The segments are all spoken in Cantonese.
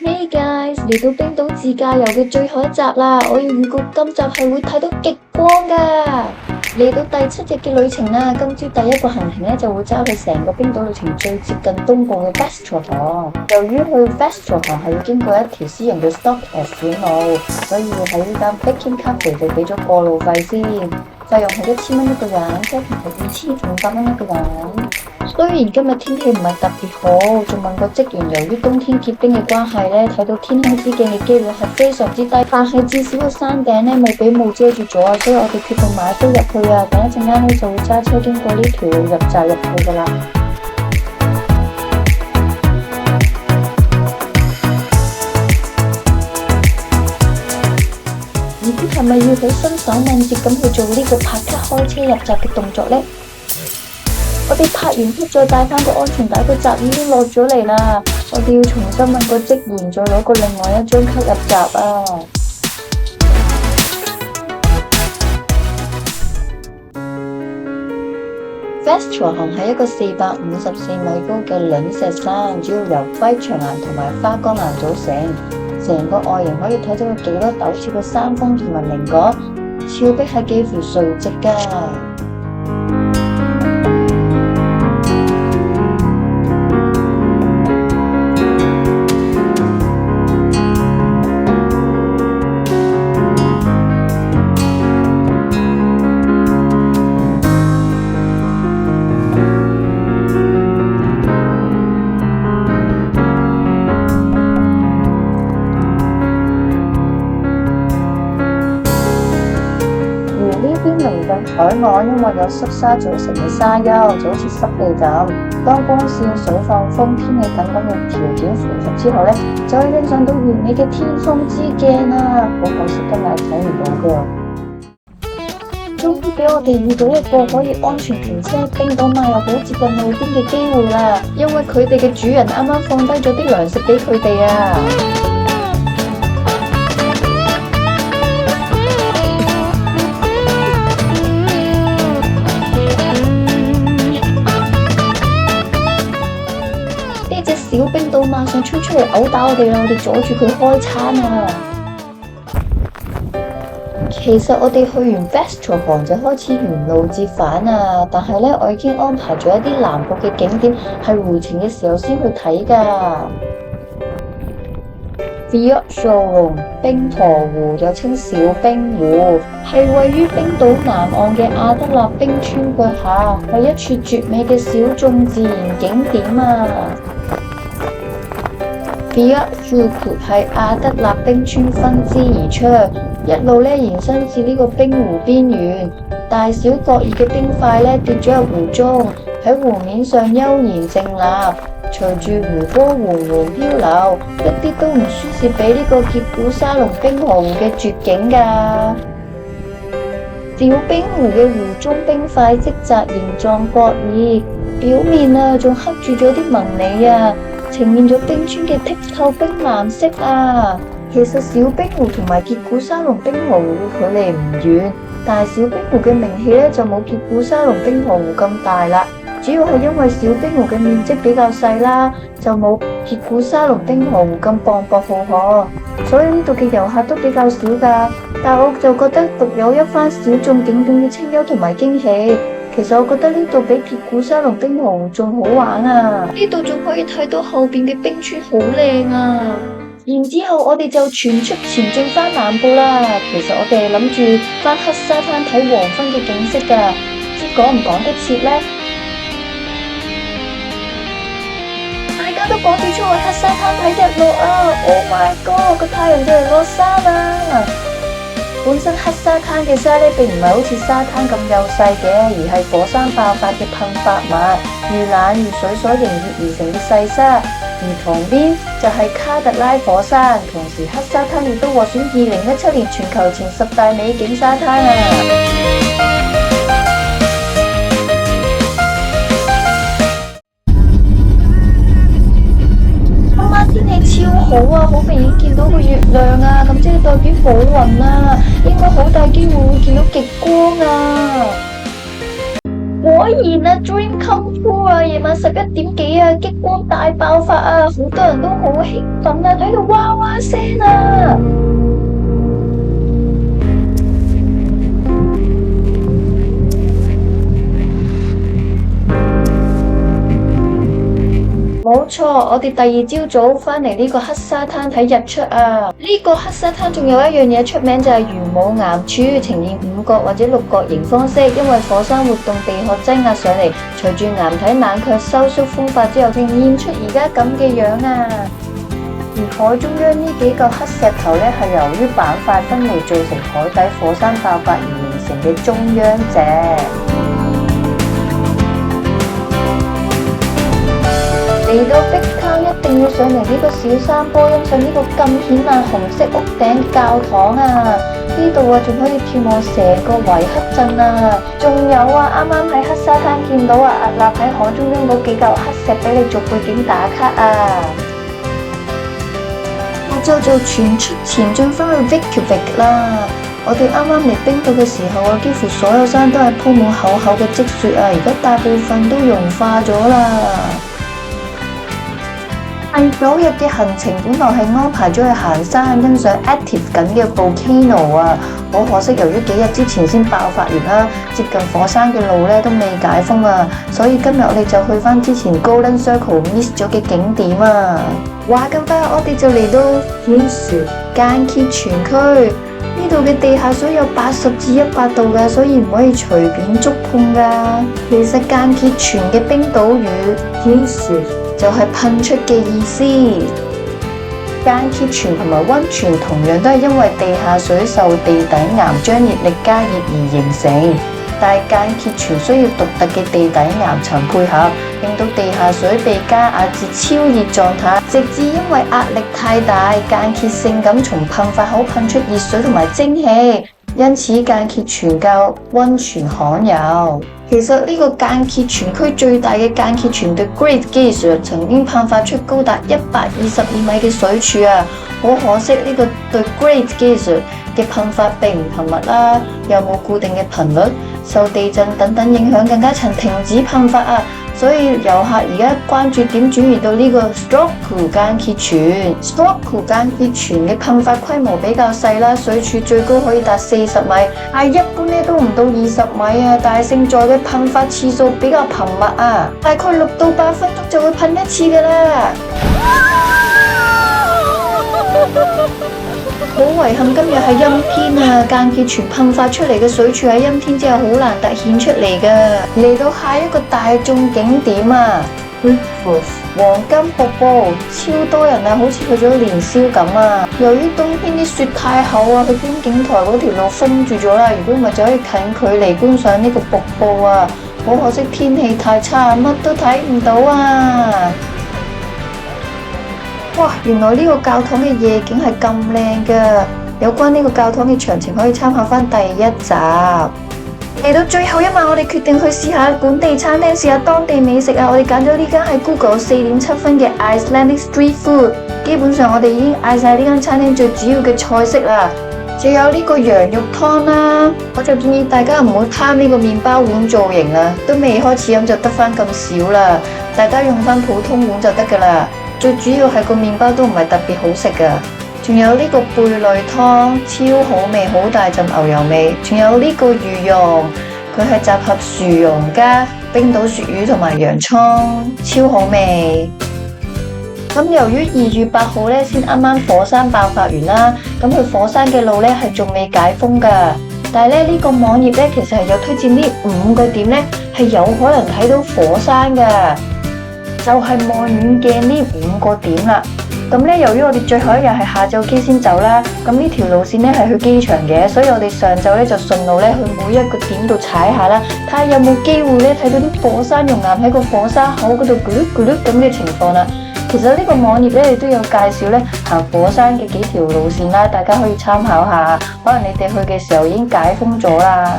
Hey guys，嚟到冰島自駕遊嘅最後一集啦！我要預告今集係會睇到極光㗎。嚟到第7日嘅旅程啦，今朝第一個行程咧就會揸去成個冰島旅程最接近東部嘅 Vestfjord 河。由於去 Vestfjord 河係要經過一條私人嘅 Stoknes 管路，所以喺呢間 Baking Cafe 就俾咗過路費先，費用係1000蚊一個人，車程係2500蚊一個人。雖然今日天氣唔係特別好，仲問過職員，由於冬天結冰嘅關係咧，睇到天空之鏡嘅機會係非常之低，但係至少個山頂咧冇俾霧遮住咗，所以我哋決定買飛入去啊！等一陣間咧就會揸車經過呢條路入閘入去噶啦。唔知係咪要好身手敏捷咁去做呢個拍卡開車入閘嘅動作呢？我哋拍完卡再帶翻個安全帶，個閘已經落咗嚟啦。我哋要重新問個職員，再攞個另外一張卡入閘啊。Vestfjord 係一個454米高嘅嶺石山，主要由灰牆岩同埋花崗岩組成。成個外形可以睇到有幾多陡峭嘅山峰同埋稜角，峭壁係幾乎垂直㗎。海岸因為有濕沙組成嘅沙丘，就好似濕地咁。當光線、水放風、天氣等等嘅條件符合之後咧，就可以欣賞到完美嘅天空之鏡啦。好可惜今日睇唔到㗎。終於俾我哋遇到一個可以安全停車、冰島馬又好接近路邊嘅機會啦。因為佢哋嘅主人啱啱放低咗啲糧食俾佢哋啊。小冰島馬上衝出嚟毆打我哋啦！我哋阻住佢開餐啊！其實我哋去完 Vestfjord 就開始沿路折返啊！但係咧，我已經安排咗一啲南部嘅景點，係回程嘅時候先去睇噶。Fjordsjøen 冰河湖又稱小冰湖，係位於冰島南岸嘅阿德納冰川腳下，係一處絕美嘅小眾自然景點啊！Fjordsjøen係阿德納冰川分支而出，一路延伸至呢個冰湖邊緣，大小各異嘅冰塊跌咗入湖中，喺湖面上悠然靜立，隨住湖波緩緩漂流，一啲都唔輸蝕俾呢個傑古沙龍冰河湖嘅絕景㗎。小冰湖嘅湖中冰塊積澤形狀各異，表面仲刻住咗啲紋理啊，呈現咗冰川嘅剔透冰藍色啊！其實小冰湖同埋傑古沙龍冰河湖嘅距離唔遠，但係小冰湖嘅名氣就冇傑古沙龍冰河湖咁大啦。主要係因為小冰湖嘅面積比較細啦，就冇傑古沙龍冰河湖咁磅礴浩瀚，所以呢度嘅遊客都比較少㗎。但我就覺得獨有一番小眾景點嘅清幽同埋驚喜。其實我覺得呢度比傑古沙龍冰河湖仲好玩啊！呢度仲可以睇到後邊嘅冰川好靚啊！然之後我哋就全速前進返南部啦。其實我哋諗住返黑沙灘睇黃昏嘅景色㗎，唔知趕唔趕得切呢？大家都趕住出去黑沙灘睇日落啊 ！Oh my god，個太陽就嚟落山啦！本身黑沙灘嘅沙並唔係好似沙灘咁幼細嘅，而係火山爆發嘅噴發物，遇冷遇水所凝結而成嘅細沙。而旁邊就係卡特拉火山，同時黑沙灘亦都獲選2017年全球前10大美景沙灘啊！今晚天氣超好啊，好明顯見到個月亮啊，咁即係代表冇雲啊，應該好大機會會見到極光啊！哇，果然啊，dream come true 啊！夜晚11點幾啊，激光大爆發啊，好多人都好興奮啊，睇到哇哇聲啊！冇錯，我哋第二朝早返嚟呢個黑沙灘睇日出啊！呢個黑沙灘仲有一樣嘢出名就係玄武岩柱，呈現五角或者六角形方式，因為火山活動地殼擠壓上嚟，隨住岩體冷卻收縮風化之後，呈現出而家咁嘅樣啊！而海中央呢幾嚿黑石頭呢，係由於板塊分離造成海底火山爆發而形成嘅中央脊。嚟到碧灘一定要上嚟呢個小山坡，欣賞呢個咁顯眼紅色屋頂教堂啊！呢度啊仲可以眺望成個維克鎮啊！仲有啊，啱啱喺黑沙灘見到啊，屹立喺海中央嗰幾嚿黑石俾你做背景打卡啊！我就全速前進返去 Reykjavik 啦！我哋啱啱嚟冰島嘅時候啊，幾乎所有山都係鋪滿厚厚嘅積雪啊，而家大部分都融化咗啦。第9日嘅行程本來係安排咗去行山欣賞 active 緊嘅 volcano 啊，好可惜由於幾日之前先爆發完啦，接近火山嘅路咧都未解封啊，所以今日我哋就去返之前 Golden Circle miss 咗嘅景點啊。話咁快我哋就嚟到天樹間歇泉區，呢度嘅地下水有80至100度㗎，所以唔可以隨便觸碰㗎。其實間歇泉嘅冰島語天樹就係噴出嘅意思。間歇泉同埋溫泉同樣都係因為地下水受地底岩漿熱力加熱而形成，但係間歇泉需要獨特嘅地底岩層配合，令到地下水被加壓至超熱狀態，直至因為壓力太大，間歇性咁從噴發口噴出熱水同埋蒸汽，因此間歇泉較溫泉罕有。其實呢個間歇泉區最大嘅間歇泉 The Great Geyser 曾經噴發出高達122米嘅水柱啊！好可惜呢個 The Great Geyser 嘅噴發並唔頻密啦，又冇固定嘅頻率，受地震等等影響，更加曾停止噴發啊！所以遊客而家關注點轉移到呢個 Storkul 間歇泉。Storkul 間歇泉嘅噴發規模比較細啦，水柱最高可以達40米，但一般咧都唔到20米啊。但係勝在嘅噴發次數比較頻密啊，大概6到8分鐘就會噴一次㗎啦。好遺憾今日係陰天啊！間歇泉噴發出嚟嘅水柱喺陰天之後好難突顯出嚟㗎。嚟到下一個大眾景點啊，黃金瀑布，超多人啊，好似去咗年宵咁啊！由於冬天啲雪太厚啊，去觀景台嗰條路封住咗啦，如果唔係就可以近距離觀賞呢個瀑布啊。好可惜天氣太差，乜都睇唔到啊！哇！原來呢個教堂嘅夜景係咁靚㗎，有關呢個教堂嘅詳情可以參考返第1集。嚟到最後一晚，我哋決定去試下本地餐廳，試下當地美食啊！我哋揀咗呢間係 Google 4.7分嘅 Icelandic Street Food， 基本上我哋已經嗌晒呢間餐廳最主要嘅菜式啦。仲有呢個羊肉湯啦，我就建議大家唔好貪呢個麵包碗造型啦，都未開始飲就得返咁少啦，大家用返普通碗就得㗎啦。最主要係個麵包都唔係特別好食㗎，仲有呢個貝類湯超好味，好大陣牛油味，仲有呢個魚蓉，佢係集合薯蓉加冰島鱈魚同埋洋蔥，超好味。咁由於2月8號咧先啱啱火山爆發完啦，咁去火山嘅路咧係仲未解封㗎，但係咧呢個網頁咧其實係有推薦呢5個點咧係有可能睇到火山㗎。就係望遠鏡呢5個點啦。咁咧，由於我哋最後一日係下晝機先走啦，咁呢條路線咧係去機場嘅，所以我哋上晝咧就順路咧去每一個點度踩下啦，睇下有冇機會咧睇到啲火山熔岩喺個火山口嗰度咕嚕咕嚕咁嘅情況啦。其實呢個網頁咧亦都有介紹咧行火山嘅幾條路線啦，大家可以參考下。可能你哋去嘅時候已經解封咗啦。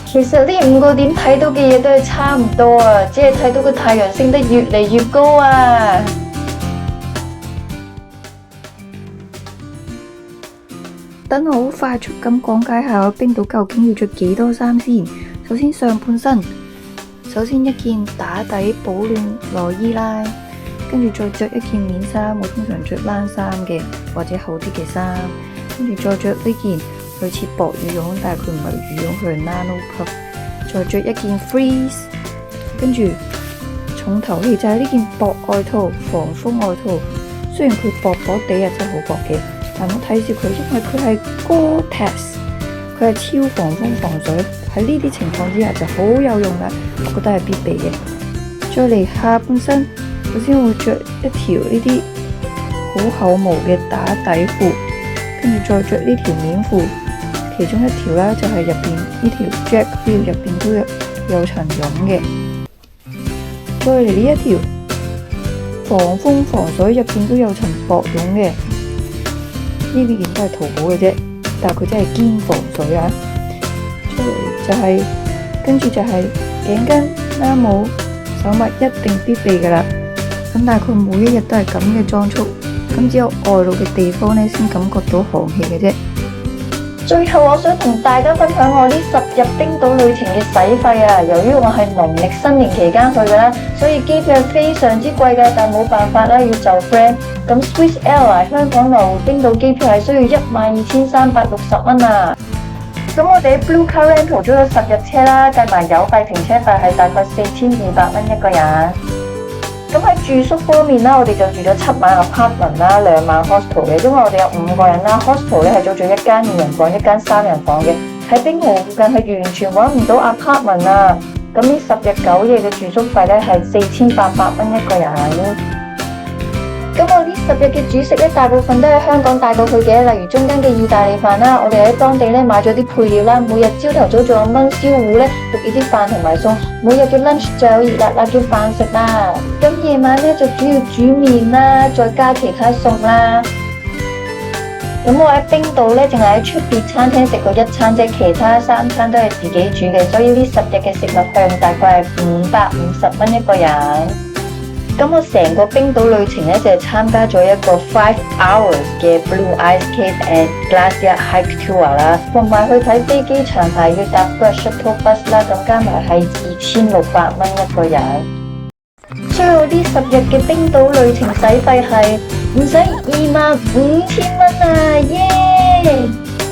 其實呢5個點睇到嘅嘢都係差唔多啊，只係睇到個太陽升得越嚟越高啊！等我好快速咁講解下我冰島究竟要着幾多衫先。首首先上半身，首先一件打底保暖內衣啦，跟住再着一件棉衫，我通常着冷衫嘅或者厚啲嘅衫，跟住再着呢件類似薄羽絨，但係佢唔係羽絨，佢係 nano puff， 再着一件 fleece， 跟住重頭戲就係呢件薄外套，防風外套，雖然佢薄薄地啊，真係好薄嘅，但我睇住佢，因為佢係 Gore-Tex， 佢係超防風防水，喺呢啲情況之下就好有用啦，我覺得係必備嘅。再嚟下半身，首先會着一條呢啲好厚毛嘅打底褲，跟住再着呢條棉褲，其中一條啦就係入邊呢條 Jack Feel 入邊都有層絨嘅。再嚟呢一條防風防水，入邊都有層薄絨嘅，呢件都係淘寶嘅啫，但係佢真係堅防水啊！出嚟就係跟住就係頸巾、冷帽、手襪一定必備噶啦。咁但係佢每一日都係咁嘅裝束，咁只有外露嘅地方呢先感覺到寒氣嘅啫。最後我想同大家分享我呢10日冰島旅程嘅使費啊！由於我係農曆新年期間去嘅啦，所以機票係非常之貴嘅，但冇辦法啦，要就 friend。咁 Swiss Airline 香港來回冰島機票係需要12,360蚊啊！咁我哋喺 Blue Car Rental 租咗10日車啦，計埋油費、停車費係大概4,200蚊一個人。咁喺住宿方面啦，我哋就住咗7晚 apartment 啦，2晚 hostel 嘅，因為我哋有5個人啦。hostel 咧係租咗1間2人房、1間3人房嘅。喺冰河附近係完全揾唔到 apartment 啊！咁呢10日9夜嘅住宿費咧係4,800蚊一個人。咁我呢10日嘅主食咧，大部分都係香港帶到去嘅，例如中間嘅意大利飯啦，我哋喺當地咧買咗啲配料啦，每日朝頭早仲有燜燒糊咧，焗呢啲飯同埋餸，每日嘅 lunch 就有熱辣辣嘅飯食啦。咁夜晚咧就主要煮麵啦，再加其他餸啦。咁我喺冰島咧，淨係喺出邊餐廳食過1餐啫，其他3餐都係自己煮嘅，所以呢10日嘅食物費大概係550蚊一個人。咁我成個冰島旅程咧就係參加咗一個5 hours 嘅 Blue Ice Cave and Glacier Hike Tour 啦，同埋去睇飛機場係要搭 shuttle bus 啦，咁加埋係2,600蚊一個人。所以我呢10日嘅冰島旅程使費係唔使25,000蚊啊！耶！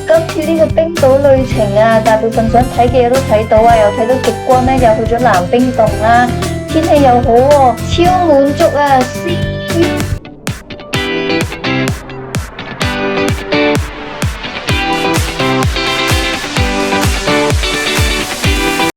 今次呢個冰島旅程啊，大部分想睇嘅嘢都睇到啊，又睇到極光咧，又去咗南冰洞啦。天氣又好喎，超滿足啊！